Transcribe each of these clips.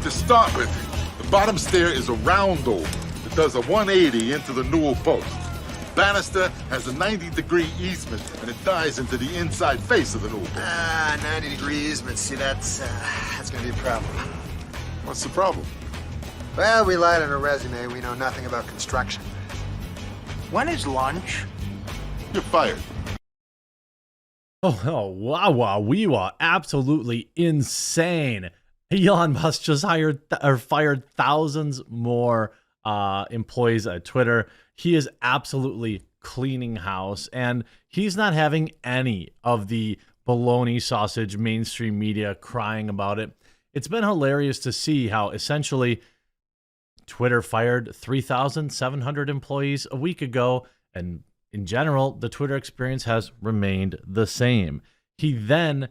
To start with, the bottom stair is a round door that does a 180 into the newel post. Banister has a 90-degree easement, and it dies into the inside face of the newel post. 90-degree easement. See, that's gonna be a problem. What's the problem? Well, we lied on our resume. We know nothing about construction. When is lunch? You're fired. Oh, wow, we are absolutely insane. Elon Musk just fired thousands more employees at Twitter. He is absolutely cleaning house, and he's not having any of the baloney sausage mainstream media crying about it. It's been hilarious to see how essentially Twitter fired 3,700 employees a week ago, and in general, the Twitter experience has remained the same. He then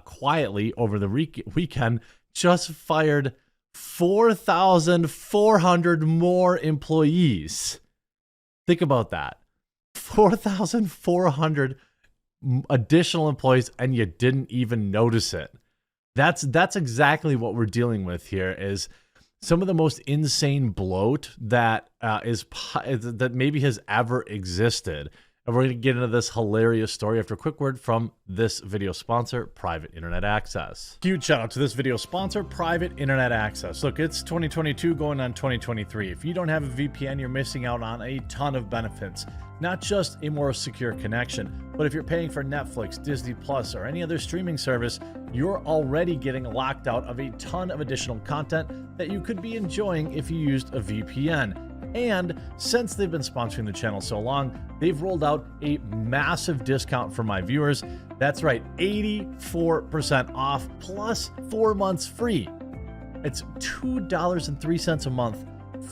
quietly over the weekend just fired 4,400 more employees. Think about that. 4,400 additional employees, and you didn't even notice it. That's exactly what we're dealing with here, is some of the most insane bloat that that maybe has ever existed. And we're going to get into this hilarious story after a quick word from this video sponsor, Private Internet Access. Huge shout out to this video sponsor, Private Internet Access. Look, it's 2022 going on 2023. If you don't have a VPN, you're missing out on a ton of benefits. Not just a more secure connection, but if you're paying for Netflix, Disney Plus, or any other streaming service, you're already getting locked out of a ton of additional content that you could be enjoying if you used a VPN. And since they've been sponsoring the channel so long, they've rolled out a massive discount for my viewers. That's right, 84% off plus 4 months free. It's $2.03 a month,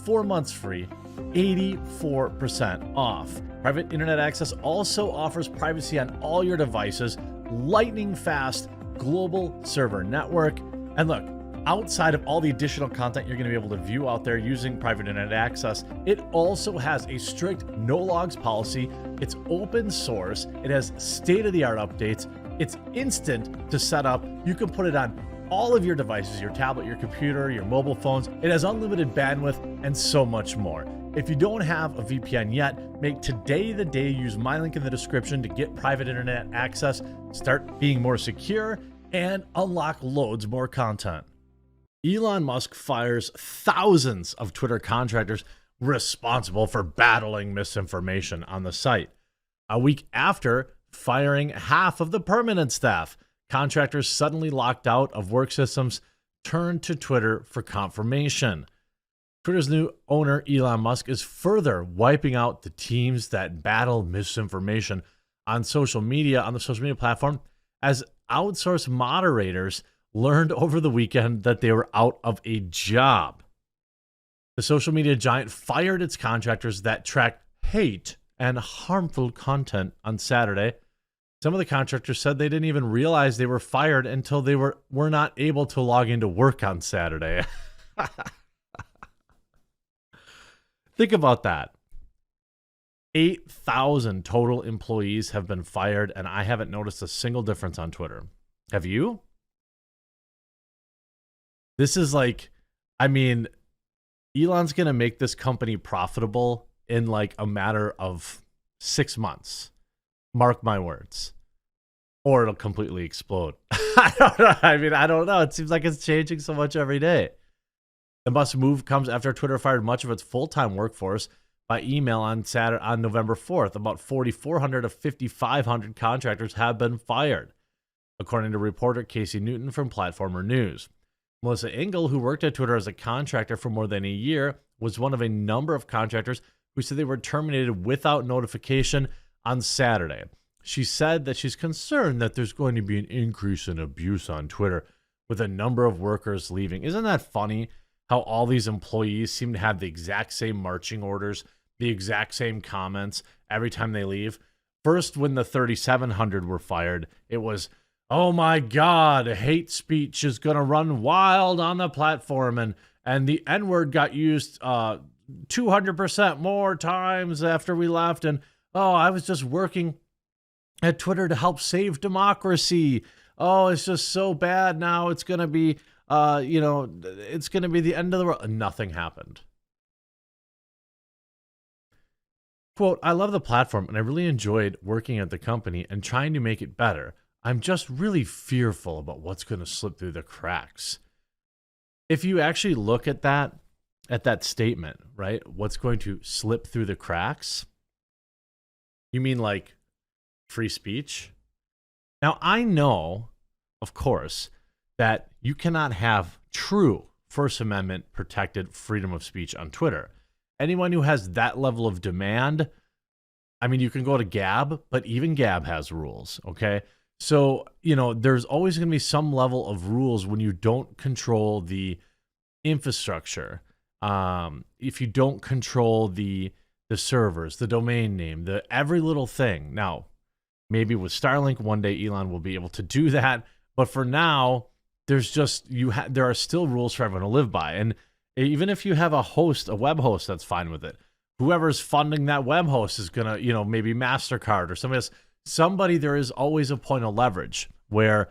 4 months free, 84% off. Private Internet Access also offers privacy on all your devices, lightning fast global server network. And look, outside of all the additional content you're going to be able to view out there using Private Internet Access, it also has a strict no logs policy. It's open source. It has state-of-the-art updates. It's instant to set up. You can put it on all of your devices, your tablet, your computer, your mobile phones. It has unlimited bandwidth and so much more. If you don't have a VPN yet, make today the day. Use my link in the description to get Private Internet Access, start being more secure, and unlock loads more content. Elon Musk fires thousands of Twitter contractors responsible for battling misinformation on the site. A week after firing half of the permanent staff, contractors suddenly locked out of work systems turned to Twitter for confirmation. Twitter's new owner, Elon Musk, is further wiping out the teams that battle misinformation on the social media platform, as outsourced moderators learned over the weekend that they were out of a job. The social media giant fired its contractors that tracked hate and harmful content on Saturday. Some of the contractors said they didn't even realize they were fired until they were not able to log into work on Saturday. Think about that. 8,000 total employees have been fired, and I haven't noticed a single difference on Twitter. Have you? This is like, I mean, Elon's going to make this company profitable in like a matter of 6 months. Mark my words. Or it'll completely explode. I don't know. I don't know. It seems like it's changing so much every day. The Musk move comes after Twitter fired much of its full-time workforce by email on November 4th. About 4,400 of 5,500 contractors have been fired, according to reporter Casey Newton from Platformer News. Melissa Engel, who worked at Twitter as a contractor for more than a year, was one of a number of contractors who said they were terminated without notification on Saturday. She said that she's concerned that there's going to be an increase in abuse on Twitter with a number of workers leaving. Isn't that funny how all these employees seem to have the exact same marching orders, the exact same comments every time they leave? First, when the 3,700 were fired, it was, oh my God, hate speech is going to run wild on the platform. And the N-word got used 200% more times after we left. And, oh, I was just working at Twitter to help save democracy. Oh, it's just so bad now. It's going to be it's going to be the end of the world. Nothing happened. Quote, I love the platform and I really enjoyed working at the company and trying to make it better. I'm just really fearful about what's going to slip through the cracks. If you actually look at that statement, right? What's going to slip through the cracks? You mean like free speech? Now, I know, of course, that you cannot have true First Amendment protected freedom of speech on Twitter. Anyone who has that level of demand, I mean, you can go to Gab, but even Gab has rules, okay? So, there's always going to be some level of rules when you don't control the infrastructure. If you don't control the servers, the domain name, every little thing. Now, maybe with Starlink, one day Elon will be able to do that. But for now, there's just, there are still rules for everyone to live by. And even if you have a web host that's fine with it, whoever's funding that web host is going to, maybe MasterCard or somebody else. There is always a point of leverage where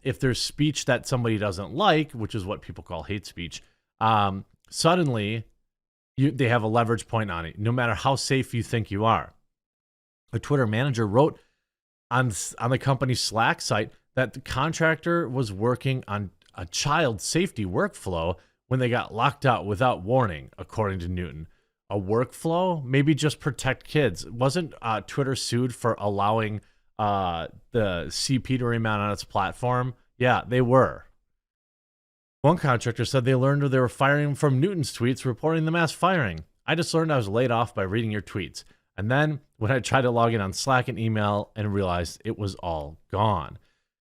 if there's speech that somebody doesn't like, which is what people call hate speech, suddenly they have a leverage point on it, no matter how safe you think you are. A Twitter manager wrote on the company's Slack site that the contractor was working on a child safety workflow when they got locked out without warning, according to Newton. A workflow? Maybe just protect kids. Wasn't Twitter sued for allowing the CP to remain on its platform? Yeah, they were. One contractor said they learned they were firing from Newton's tweets reporting the mass firing. I just learned I was laid off by reading your tweets. And then when I tried to log in on Slack and email and realized it was all gone.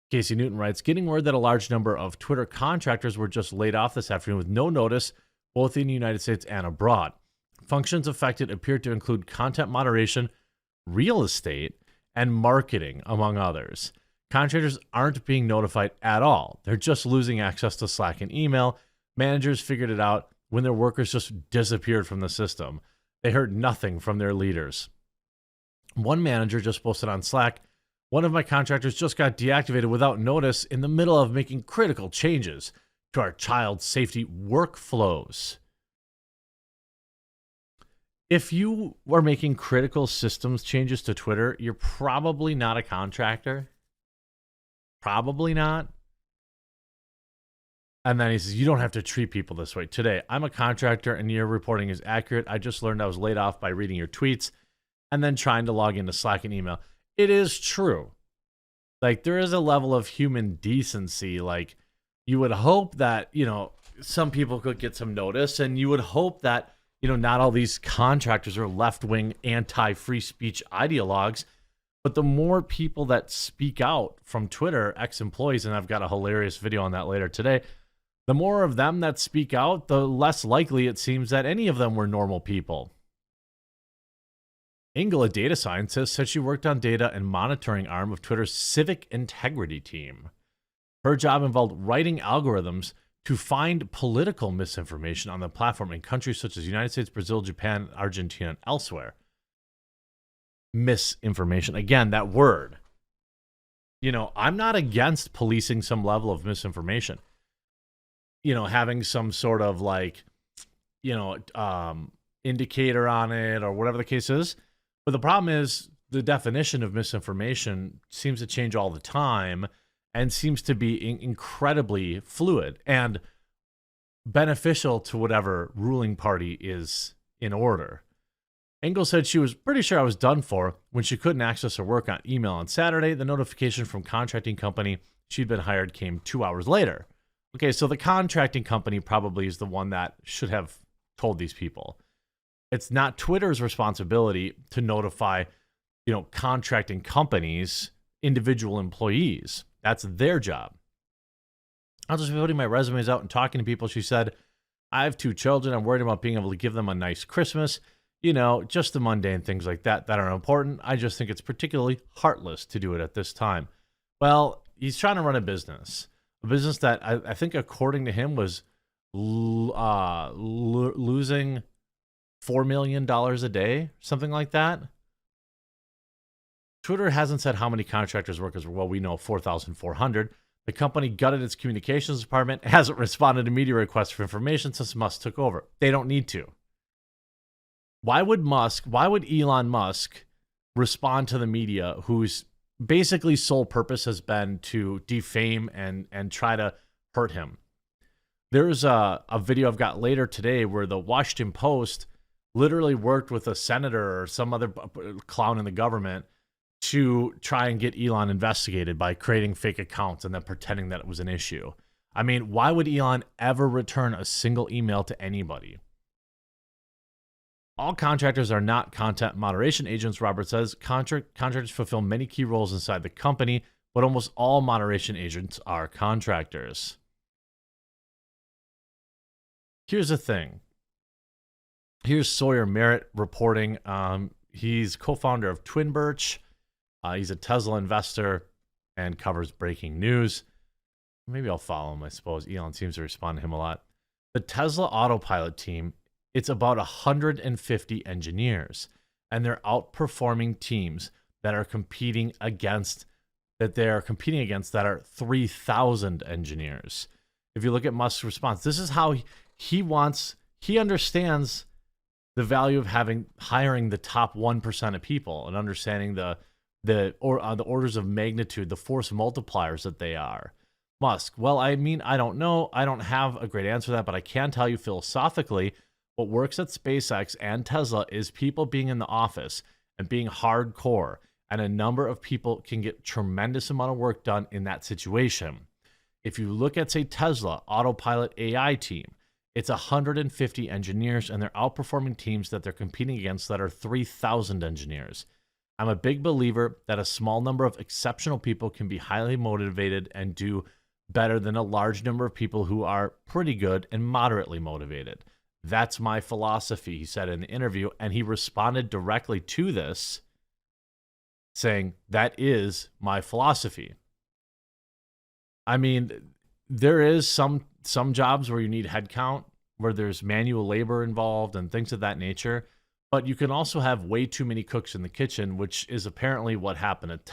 Casey Newton writes, getting word that a large number of Twitter contractors were just laid off this afternoon with no notice, both in the United States and abroad. Functions affected appear to include content moderation, real estate, and marketing, among others. Contractors aren't being notified at all. They're just losing access to Slack and email. Managers figured it out when their workers just disappeared from the system. They heard nothing from their leaders. One manager just posted on Slack, one of my contractors just got deactivated without notice in the middle of making critical changes to our child safety workflows. If you are making critical systems changes to Twitter, you're probably not a contractor. Probably not. And then he says, you don't have to treat people this way. Today, I'm a contractor and your reporting is accurate. I just learned I was laid off by reading your tweets and then trying to log into Slack and email. It is true. Like, there is a level of human decency. Like, you would hope that, some people could get some notice, and you would hope that, not all these contractors are left-wing anti-free speech ideologues. But the more people that speak out from Twitter, ex-employees, and I've got a hilarious video on that later today, the more of them that speak out, the less likely it seems that any of them were normal people. Engel, a data scientist, said she worked on data and monitoring arm of Twitter's civic integrity team. Her job involved writing algorithms to find political misinformation on the platform in countries such as the United States, Brazil, Japan, Argentina, and elsewhere. Misinformation. Again, that word. I'm not against policing some level of misinformation. Having some sort of indicator on it or whatever the case is. But the problem is the definition of misinformation seems to change all the time and seems to be incredibly fluid and beneficial to whatever ruling party is in order. Engel said she was pretty sure I was done for when she couldn't access her work on email on Saturday. The notification from contracting company she'd been hired came 2 hours later. Okay, so the contracting company probably is the one that should have told these people. It's not Twitter's responsibility to notify, contracting companies, individual employees. That's their job. I'll just be putting my resumes out and talking to people. She said, I have 2 children. I'm worried about being able to give them a nice Christmas. Just the mundane things like that are important. I just think it's particularly heartless to do it at this time. Well, he's trying to run a business that I think, according to him, was losing $4 million a day, something like that. Twitter hasn't said how many contractors workers. Well, we know 4,400. The company gutted its communications department, hasn't responded to media requests for information since Musk took over. They don't need to. Why would Elon Musk respond to the media whose basically sole purpose has been to defame and try to hurt him? There's a video I've got later today where the Washington Post literally worked with a senator or some other clown in the government to try and get Elon investigated by creating fake accounts and then pretending that it was an issue. I mean, why would Elon ever return a single email to anybody? All contractors are not content moderation agents, Robert says. Contractors fulfill many key roles inside the company, but almost all moderation agents are contractors. Here's the thing. Here's Sawyer Merritt reporting. He's co-founder of Twin Birch. He's a Tesla investor and covers breaking news. Maybe I'll follow him, I suppose. Elon seems to respond to him a lot. The Tesla Autopilot team, it's about 150 engineers, and they're outperforming teams that are competing against that are 3,000 engineers. If you look at Musk's response, this is how he understands the value of hiring the top 1% of people and understanding the orders of magnitude, the force multipliers that they are. Musk, well, I mean, I don't know. I don't have a great answer to that, but I can tell you philosophically, what works at SpaceX and Tesla is people being in the office and being hardcore, and a number of people can get tremendous amount of work done in that situation. If you look at, say, Tesla Autopilot AI team, it's 150 engineers, and they're outperforming teams that they're competing against that are 3,000 engineers. I'm a big believer that a small number of exceptional people can be highly motivated and do better than a large number of people who are pretty good and moderately motivated. That's my philosophy, he said in the interview, and he responded directly to this, saying, that is my philosophy. I mean, there is some jobs where you need headcount, where there's manual labor involved and things of that nature. But you can also have way too many cooks in the kitchen, which is apparently what happened at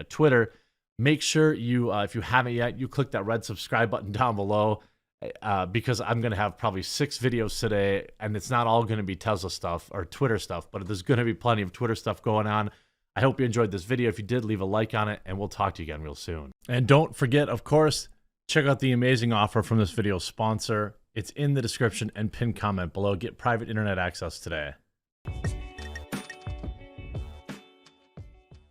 Twitter. Make sure you, if you haven't yet, you click that red subscribe button down below, because I'm going to have probably 6 videos today, and it's not all going to be Tesla stuff or Twitter stuff, but there's going to be plenty of Twitter stuff going on. I hope you enjoyed this video. If you did, leave a like on it, and we'll talk to you again real soon. And don't forget, of course, check out the amazing offer from this video's sponsor. It's in the description and pinned comment below. Get private internet access today.